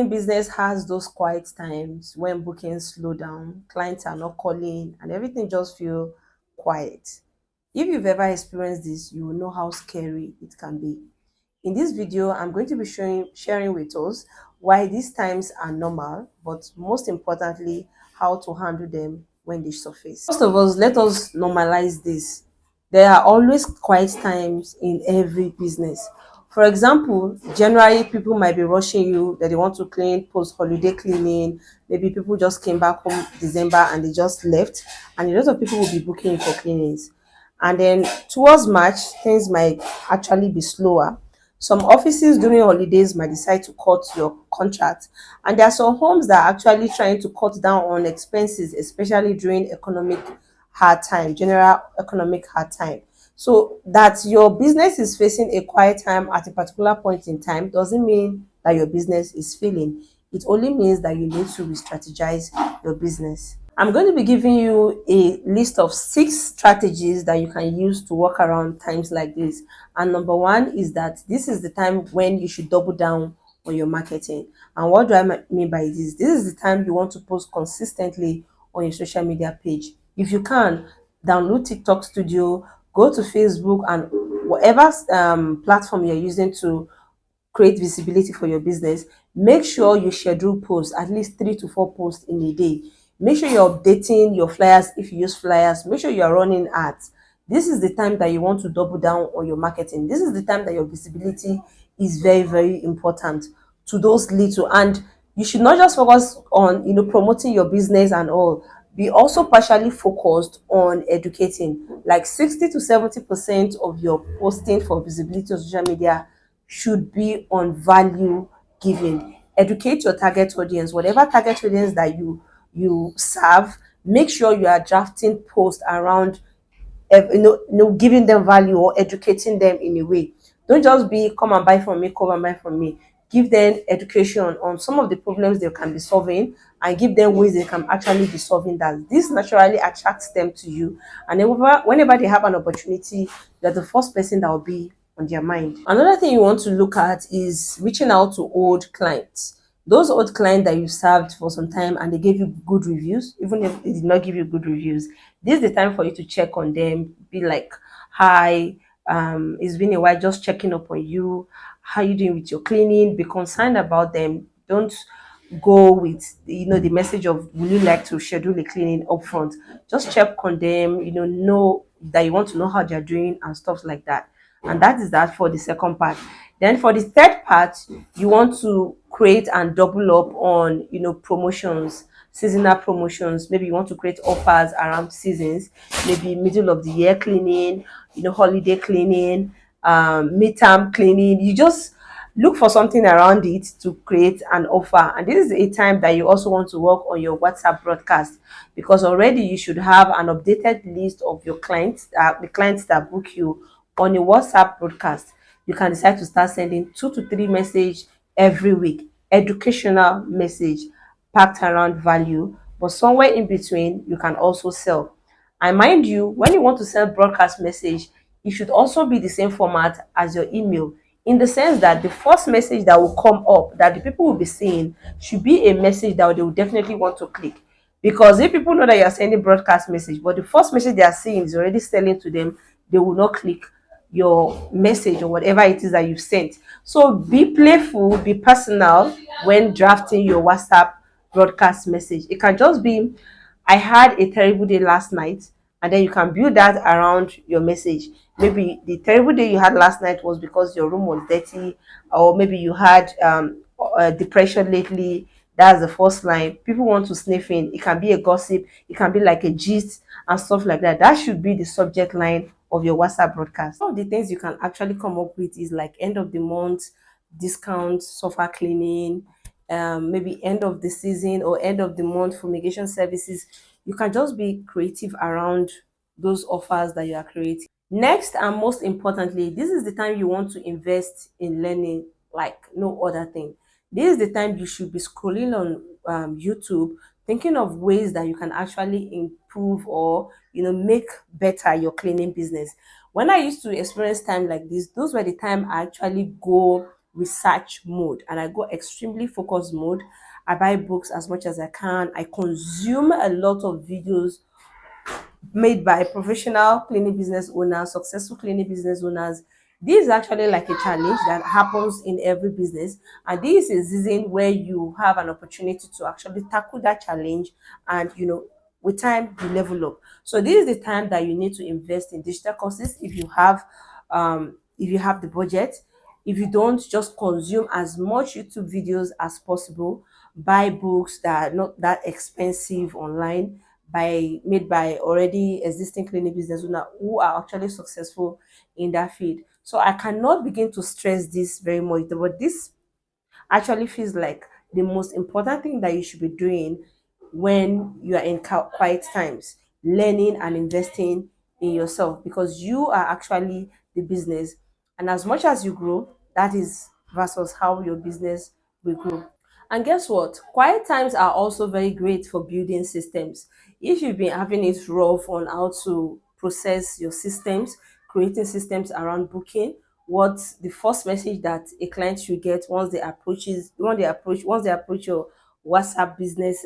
cleaning business has those quiet times when bookings slow down, clients are not calling, and everything just feel quiet. If you've ever experienced this, you will know how scary it can be. In this video, I'm going to be sharing with us why these times are normal, but most importantly, how to handle them when they surface. First of all, let us normalize this. There are always quiet times in every business. For example, January, people might be rushing you that they want to clean post-holiday cleaning. Maybe people just came back home December and they just left, and a lot of people will be booking you for cleanings. And then towards March, things might actually be slower. Some offices during holidays might decide to cut your contract, and there are some homes that are actually trying to cut down on expenses, especially during economic hard time, general economic hard time. So that your business is facing a quiet time at a particular point in time doesn't mean that your business is failing. It only means that you need to re-strategize your business. I'm going to be giving you a list of 6 strategies that you can use to work around times like this. And number one is that this is the time when you should double down on your marketing. And what do I mean by this? This is the time you want to post consistently on your social media page. If you can, download TikTok Studio, go to Facebook, and whatever platform you're using to create visibility for your business, make sure you schedule posts, at least 3 to 4 posts in a day. Make sure you're updating your flyers if you use flyers. Make sure you're running ads. This is the time that you want to double down on your marketing. This is the time that your visibility is very, very important to those little. And you should not just focus on promoting your business and all. Be also partially focused on educating. Like 60 to 70% of your posting for visibility on social media should be on value giving. Educate your target audience, whatever target audience that you serve. Make sure you are drafting posts around giving them value or educating them in a way. Don't just be come and buy from me, come and buy from me. Give them education on some of the problems they can be solving, and give them ways they can actually be solving that. This naturally attracts them to you, and whenever they have an opportunity, you're the first person that will be on their mind. Another thing you want to look at is reaching out to old clients. Those old clients that you served for some time and they gave you good reviews, even if they did not give you good reviews, this is the time for you to check on them. Be like, hi, it's been a while, just checking up on you. How you doing with your cleaning? Be concerned about them. Don't go with the message of will you like to schedule a cleaning upfront. Just check on them, know that you want to know how they're doing and stuff like that. And that is that for the second part. Then for the third part, you want to create and double up on promotions, seasonal promotions. Maybe you want to create offers around seasons, maybe middle of the year cleaning, holiday cleaning, midterm cleaning. You just look for something around it to create an offer. And this is a time that you also want to work on your WhatsApp broadcast, because already you should have an updated list of your clients, the clients that book you on a WhatsApp broadcast. You can decide to start sending 2 to 3 messages every week, educational message packed around value, but somewhere in between you can also sell. And mind you, when you want to send broadcast message, it should also be the same format as your email, in the sense that the first message that will come up that the people will be seeing should be a message that they will definitely want to click. Because if people know that you're sending broadcast message, but the first message they are seeing is already selling to them, they will not click your message or whatever it is that you've sent. So be playful, be personal when drafting your WhatsApp broadcast message. It can just be, I had a terrible day last night, and then you can build that around your message. Maybe the terrible day you had last night was because your room was dirty, or maybe you had depression lately. That's the first line. People want to sniff in. It can be a gossip, it can be like a gist and stuff like that. That should be the subject line of your WhatsApp broadcast. Some of the things you can actually come up with is like end of the month discount, sofa cleaning, maybe end of the season or end of the month fumigation services. You can just be creative around those offers that you are creating. Next, and most importantly, this is the time you want to invest in learning like no other thing. This is the time you should be scrolling on YouTube, thinking of ways that you can actually improve or make better your cleaning business. When I used to experience time like this, those were the time I actually go research mode and I go extremely focused mode. I buy books as much as I can. I consume a lot of videos made by professional cleaning business owners, successful cleaning business owners. This is actually like a challenge that happens in every business. And this is a season where you have an opportunity to actually tackle that challenge and, with time, you level up. So this is the time that you need to invest in digital courses if you have the budget. If you don't, just consume as much YouTube videos as possible. Buy books that are not that expensive online, made by already existing cleaning business owners who are actually successful in that field. So I cannot begin to stress this very much, but this actually feels like the most important thing that you should be doing when you are in quiet times, learning and investing in yourself, because you are actually the business. And as much as you grow, that is versus how your business will grow. And guess what? Quiet times are also very great for building systems. If you've been having it rough on how to process your systems, creating systems around booking, what the first message that a client should get once they approach your WhatsApp business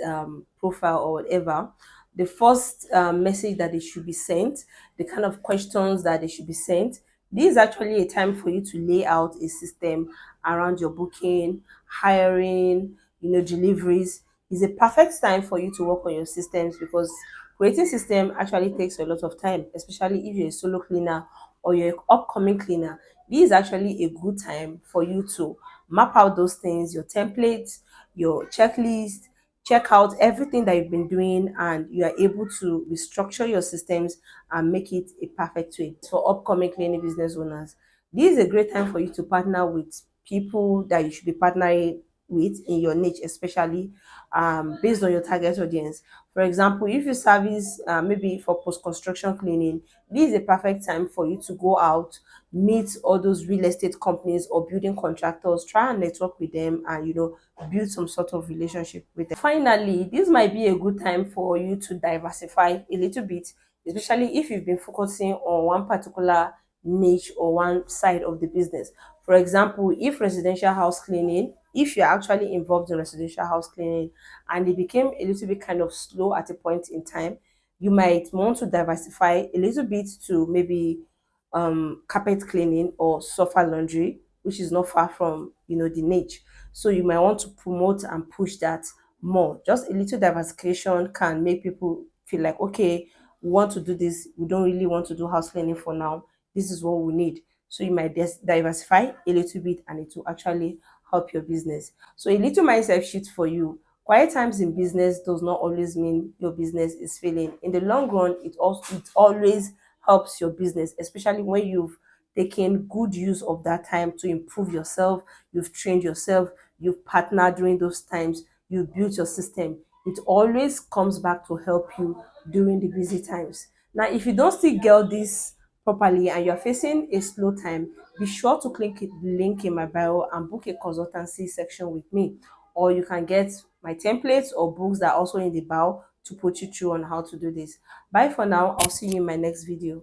profile or whatever, the first message that they should be sent, the kind of questions that they should be sent. This is actually a time for you to lay out a system around your booking, hiring, deliveries. Is a perfect time for you to work on your systems, because creating system actually takes a lot of time, especially if you're a solo cleaner or you're an upcoming cleaner. This is actually a good time for you to map out those things, your templates, your checklist, check out everything that you've been doing, and you are able to restructure your systems and make it a perfect way. For upcoming cleaning business owners, this is a great time for you to partner with people that you should be partnering with in your niche, especially based on your target audience. For example, if you service maybe for post-construction cleaning, this is a perfect time for you to go out, meet all those real estate companies or building contractors, try and network with them, and build some sort of relationship with them. Finally, this might be a good time for you to diversify a little bit, especially if you've been focusing on one particular niche or one side of the business. For example, if you're actually involved in residential house cleaning and it became a little bit kind of slow at a point in time, you might want to diversify a little bit to maybe carpet cleaning or sofa laundry, which is not far from the niche. So you might want to promote and push that more. Just a little diversification can make people feel like, okay, we want to do this, we don't really want to do house cleaning for now, this is what we need. So you might diversify a little bit and it will actually help your business. So a little mindset shift for you. Quiet times in business does not always mean your business is failing. In the long run, it always helps your business, especially when you've taken good use of that time to improve yourself, you've trained yourself, you've partnered during those times, you've built your system. It always comes back to help you during the busy times. Now, if you don't still get this properly and you're facing a slow time, be sure to click the link in my bio and book a consultancy section with me. Or you can get my templates or books that are also in the bio to put you through on how to do this. Bye for now. I'll see you in my next video.